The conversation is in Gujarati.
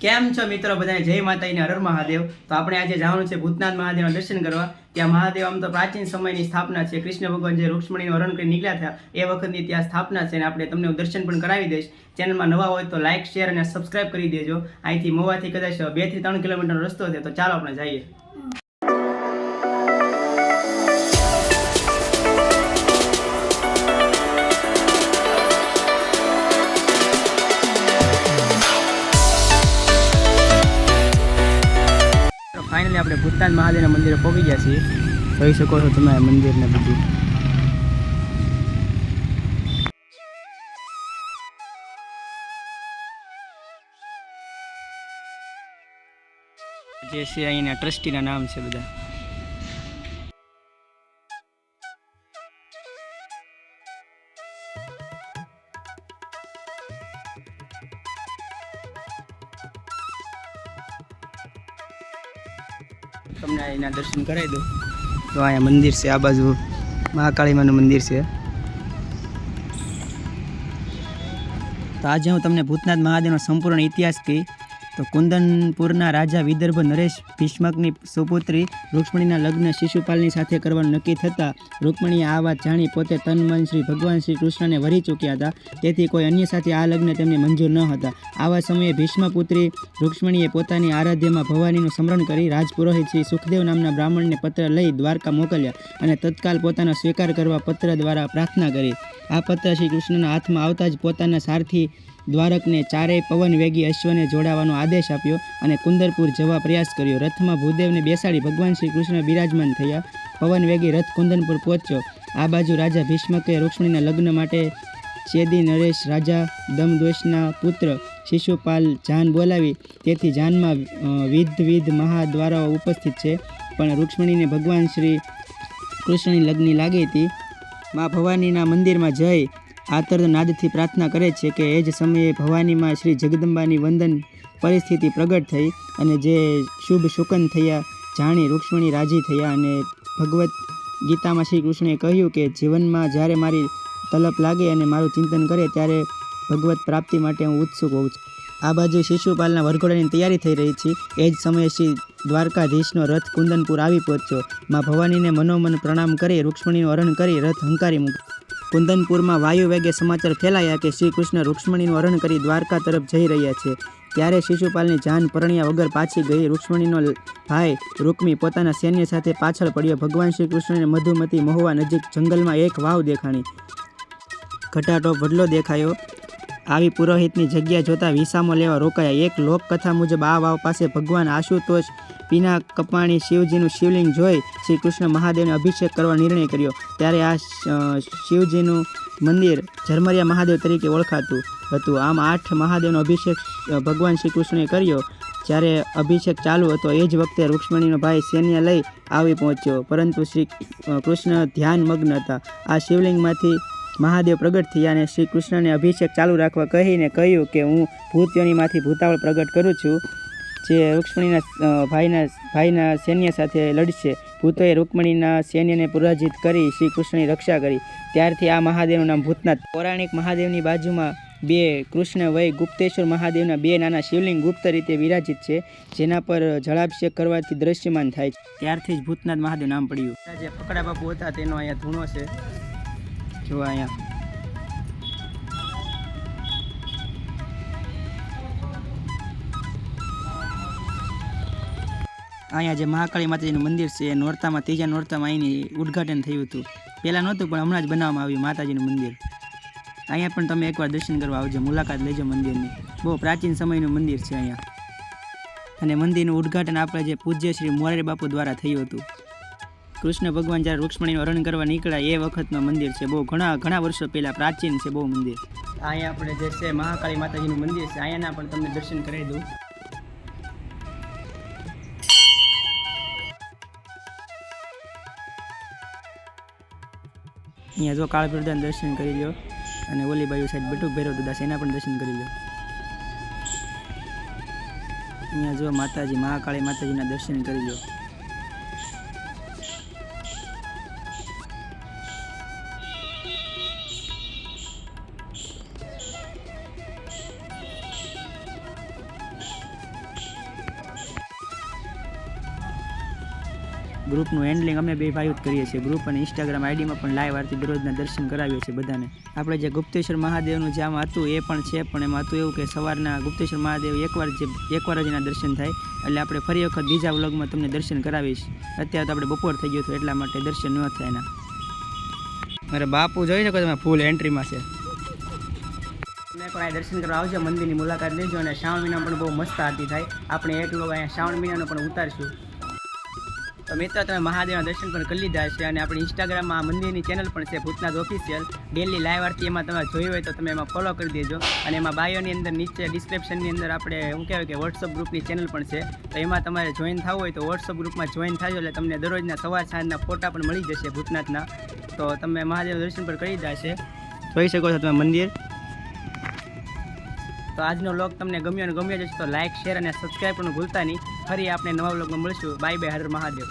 કેમ છો મિત્રો બધાને જય માતાજીને હર મહાદેવ। તો આપણે આજે જવાનું છે ભૂતનાથ મહાદેવના દર્શન કરવા। ત્યાં મહાદેવ આમ તો પ્રાચીન સમયની સ્થાપના છે। કૃષ્ણ ભગવાન જે રૂક્ષ્મણીનું હરણ કરી નીકળ્યા હતા એ વખતની ત્યાં સ્થાપના છે અને આપણે તમને દર્શન પણ કરાવી દઈશ। ચેનલમાં નવા હોય તો લાઇક શેર અને સબસ્ક્રાઇબ કરી દેજો। અહીંથી મોવાથી કદાચ 2 થી 3 કિલોમીટરનો રસ્તો છે, તો ચાલો આપણે જઈએ। फाइनली આપણે ભૂતનાથ મહાદેવના મંદિરે પહોંચી ગયા છીએ। જોઈ શકો છો તમે આ મંદિરને બધું। જે છે અહીંના ટ્રસ્ટીના નામ છે બધા। તમને અહીંના દર્શન કરાવી દો। તો અહીંયા મંદિર છે, આ બાજુ મહાકાળી માનું મંદિર છે। તો આજે હું તમને ભૂતનાથ મહાદેવનો સંપૂર્ણ ઇતિહાસ કહી। તો કુંદનપુરના રાજા વિદર્ભ નરેશ ભીષ્મકની સુપુત્રી રૂક્ષ્મણીના લગ્ન શિશુપાલની સાથે કરવાનું નક્કી થતાં રૂક્ષ્મણીએ આ વાત જાણી પોતે તન મન શ્રી ભગવાન શ્રી કૃષ્ણને વરી ચૂક્યા હતા, તેથી કોઈ અન્ય સાથે આ લગ્ન તેમને મંજૂર ન હતા। આવા સમયે ભીષ્મપુત્રી રૂક્ષ્મણીએ પોતાની આરાધ્યમાં ભવાનીનું સ્મરણ કરી રાજપુરોહિત શ્રી સુખદેવ નામના બ્રાહ્મણને પત્ર લઈ દ્વારકા મોકલ્યા અને તત્કાલ પોતાનો સ્વીકાર કરવા પત્ર દ્વારા પ્રાર્થના કરી। આ પત્ર શ્રી કૃષ્ણના હાથમાં આવતા જ પોતાના સારથી દ્વારકને ચારેય પવન વેગી અશ્વને જોડાવાનો આદેશ આપ્યો અને કુંદરપુર જવા પ્રયાસ કર્યો। રથમાં ભૂદેવને બેસાડી ભગવાન શ્રી કૃષ્ણ બિરાજમાન થયા। પવન વેગી રથ કુંદનપુર પહોંચ્યો। આ બાજુ રાજા ભીષ્મકે રૂક્ષ્મણીના લગ્ન માટે ચેદી નરેશ રાજા દમદ્વેષના પુત્ર શિશુપાલ જાન બોલાવી, તેથી જાનમાં વિધ મહાદ્વારાઓ ઉપસ્થિત છે, પણ રૂક્ષ્મણીને ભગવાન શ્રી કૃષ્ણની લગ્ન લાગી હતી। મા ભવાનીના મંદિરમાં જઈ આતર નાદથી પ્રાર્થના કરે છે કે એ જ સમયે ભવાનીમાં શ્રી જગદંબાની વંદન પરિસ્થિતિ પ્રગટ થઈ અને જે શુભ શુકન થયા જાણી રૂક્ષ્મણી રાજી થયા અને ભગવદ્ ગીતામાં શ્રી કૃષ્ણએ કહ્યું કે જીવનમાં જ્યારે મારી તલપ લાગે અને મારું ચિંતન કરે ત્યારે ભગવત પ્રાપ્તિ માટે હું ઉત્સુક હોઉં છું। આ બાજુ શિશુપાલના વરઘોડાની તૈયારી થઈ રહી છે। એ જ સમયે શ્રી દ્વારકાધીશનો રથ કુંદનપુર આવી પહોંચ્યો। મા ભવાનીને મનોમન પ્રણામ કરી રૂક્ષ્મણીનું હરણ કરી રથ હંકારી મૂક્યો। કુંદનપુરમાં વાયુ વેગે સમાચાર ફેલાયા કે શ્રી કૃષ્ણ રૂક્ષ્મણીનું હરણ કરી દ્વારકા તરફ જઈ રહ્યા છે। ત્યારે શિશુપાલની જાન પરણ્યા વગર પાછી ગઈ। રૂક્ષ્મણીનો ભાઈ રૂક્મી પોતાના સૈન્ય સાથે પાછળ પડ્યો। ભગવાન શ્રી કૃષ્ણને મધુમતી મહુવા નજીક જંગલમાં એક વાવ દેખાણી। ઘટાટો વડલો દેખાયો। આવી પુરોહિતની જગ્યા જોતા વિસામો લેવા રોકાયા। એક લોકકથા મુજબ આ વાવ પાસે ભગવાન આશુતોષ પીના કપાણી શિવજીનું શિવલિંગ જોઈ શ્રી કૃષ્ણ મહાદેવને અભિષેક કરવા નિર્ણય કર્યો। ત્યારે આ શિવજીનું મંદિર ઝરમરિયા મહાદેવ તરીકે ઓળખાતું હતું। આમ 8 મહાદેવનો અભિષેક ભગવાન શ્રી કૃષ્ણએ કર્યો। જ્યારે અભિષેક ચાલુ હતો એ જ વખતે રૂક્ષ્મણીનો ભાઈ સૈન્ય લઈ આવી પહોંચ્યો, પરંતુ શ્રી કૃષ્ણ ધ્યાન મગ્ન હતા। આ શિવલિંગમાંથી મહાદેવ પ્રગટ થયા અને શ્રી કૃષ્ણને અભિષેક ચાલુ રાખવા કહીને કહ્યું કે હું ભૂતયોનીમાંથી ભૂતાવળ પ્રગટ કરું છું, જે રૂક્ષ્મણીના ભાઈના સૈન્ય સાથે લડશે। ભૂતોએ રૂક્ષ્મણીના સૈન્યને પરાજિત કરી શ્રી કૃષ્ણની રક્ષા કરી। ત્યારથી આ મહાદેવનું નામ ભૂતનાથ। પૌરાણિક મહાદેવની બાજુમાં 2 કૃષ્ણ વય ગુપ્તેશ્વર મહાદેવના 2 નાના શિવલિંગ ગુપ્ત રીતે વિરાજિત છે, જેના પર જળાભિષેક કરવાથી દ્રશ્યમાન થાય છે। ત્યારથી જ ભૂતનાથ મહાદેવ નામ પડ્યું। જે ફકડા બાપુ હતા તેનો અહીંયા ધૂણો છે, જો અહીંયા જે મહાકાળી માતાજીનું મંદિર છે એ નોરતામાં 3જા નોરતામાં અહીંની ઉદ્ઘાટન થયું હતું। પહેલાં નહોતું પણ હમણાં જ બનાવવામાં આવ્યું માતાજીનું મંદિર। અહીંયા પણ તમે એકવાર દર્શન કરવા આવજો, મુલાકાત લેજો મંદિરની। બહુ પ્રાચીન સમયનું મંદિર છે અહીંયા। અને મંદિરનું ઉદ્ઘાટન આપણા જે પૂજ્ય શ્રી મોરારી બાપુ દ્વારા થયું હતું। કૃષ્ણ ભગવાન જ્યારે રૂક્ષ્મણીનું હરણ કરવા નીકળ્યા એ વખતનું મંદિર છે। બહુ ઘણા વર્ષો પહેલાં પ્રાચીન છે બહુ મંદિર। અહીંયા આપણે જે છે મહાકાળી માતાજીનું મંદિર છે, અહીંયાના પણ તમને દર્શન કરાવી દઉં। અહીંયા જો કાળ ભૈરવના દર્શન કરી લો અને ઓલી બાજુ સાઈડ બટુક ભૈરવ દાદા એના પણ દર્શન કરી લો। અહીંયા જો માતાજી મહાકાળી માતાજીના દર્શન કરી લો। ગ્રુપનું હેન્ડલિંગ અમે બે ભાઈઓ જ કરીએ છીએ. ગ્રુપ અને ઇન્સ્ટાગ્રામ આઈડીમાં પણ લાઈવ આરતી દરરોજના દર્શન કરાવીએ છીએ બધાને. આપણે જે ગુપ્તેશ્વર મહાદેવનું જે આમાં હતું એ પણ છે, પણ એમાં હતું એવું કે સવારના ગુપ્તેશ્વર મહાદેવ એકવાર જ એના દર્શન થાય, એટલે આપણે ફરી વખત બીજા વ્લોગમાં તમને દર્શન કરાવીશ. અત્યારે તો આપણે બપોર થઈ ગયું હતું એટલા માટે દર્શન ન થાય એના. અરે બાપુ જોઈ શકો તમે ફૂલ એન્ટ્રીમાં છે. તમે પણ આ દર્શન કરવા આવજો, મંદિરની મુલાકાત લેજો. અને શ્રાવણ મહિનામાં પણ બહુ મસ્ત આરતી થાય. આપણે એક લોકો અહીંયા શ્રાવણ મહિનાનો પણ ઉતારશું. તો મિત્રો તમે મહાદેવના દર્શન પણ કરી લીધા છે. અને આપણી ઇન્સ્ટાગ્રામમાં મંદિરની ચેનલ પણ છે ભૂતનાથ ઓફિશિયલ. ડેલી લાઈવ આરતી એમાં તમે જોઈ હોય તો તમે એમાં ફોલો કરી દેજો. અને એમાં બાયોની અંદર નીચે ડિસ્ક્રિપ્શનની અંદર આપણે શું કહેવાય કે વોટ્સઅપ ગ્રુપની ચેનલ પણ છે. તો એમાં તમારે જોઈન થવું હોય તો વોટ્સઅપ ગ્રુપમાં જોઈન થાજો, એટલે તમને દરરોજના સવાર સાંજના ફોટા પણ મળી જશે ભૂતનાથના. તો તમે મહાદેવના દર્શન પણ કરી દીધા છે, જોઈ શકો છો તમે મંદિર. તો આજનો વ્લોગ તમને ગમ્યો જશે તો લાઇક, શેર અને સબસ્ક્રાઈબ પણ ભૂલતા નહીં. ફરી આપણે નવા વ્લોગમાં મળીશું. Bye bye. હર મહાદેવ.